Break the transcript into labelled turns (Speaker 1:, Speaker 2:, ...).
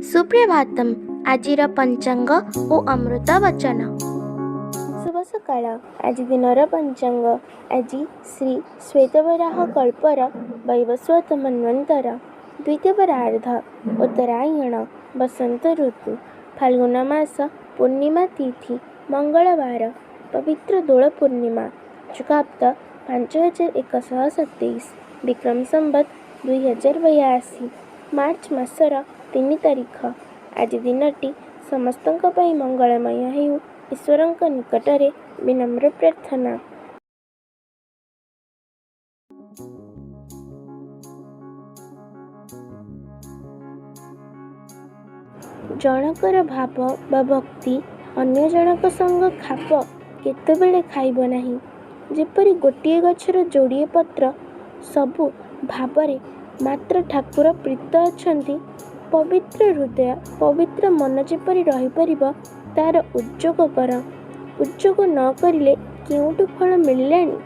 Speaker 1: ସୁପ୍ରଭାତମ୍। ଆଜିର ପଞ୍ଚାଙ୍ଗ ଓ ଅମୃତ ବଚନ। ଶୁଭ ସକାଳ। ଆଜି ଦିନର ପଞ୍ଚାଙ୍ଗ। ଆଜି ଶ୍ରୀ ଶ୍ୱେତବରାହ କଳ୍ପର ବୈବସ୍ୱତ ମନ୍ୱନ୍ତର ଦ୍ୱିତୀୟପରାର୍ଦ୍ଧ ଉତ୍ତରାୟଣ ବସନ୍ତ ଋତୁ ଫାଲ୍ଗୁନ ମାସ ପୂର୍ଣ୍ଣିମା ତିଥି ମଙ୍ଗଳବାର ପବିତ୍ର ଦୋଳ ପୂର୍ଣ୍ଣିମା ଯୁଗାବ୍ଦ 5127 ବିକ୍ରମ ସମ୍ବତ 2082 ମାର୍ଚ୍ଚ ମାସର 3 ତାରିଖ। ଆଜି ଦିନଟି ସମସ୍ତଙ୍କ ପାଇଁ ମଙ୍ଗଳମୟ ହେଉ ଈଶ୍ୱରଙ୍କ ନିକଟରେ ବିନମ୍ର ପ୍ରାର୍ଥନା। ଜଣକର ଭାବ ବା ଭକ୍ତି ଅନ୍ୟ ଜଣକ ସଙ୍ଗ ଖାପ କେତେବେଳେ ଖାଇବ ନାହିଁ। ଯେପରି ଗୋଟିଏ ଗଛର ଯୋଡ଼ିଏ ପତ୍ର ସବୁ ଭାବରେ ମାତ୍ର ଠାକୁର ପ୍ରୀତ ଅଛନ୍ତି, ପବିତ୍ର ହୃଦୟ ପବିତ୍ର ମନ ଯେପରି ରହିପାରିବ ତାର ଉଦ୍ଯୋଗ କର। ଉଦ୍ଯୋଗ ନ କରିଲେ କେଉଁଠୁ ଫଳ ମିଳିଲାଣି?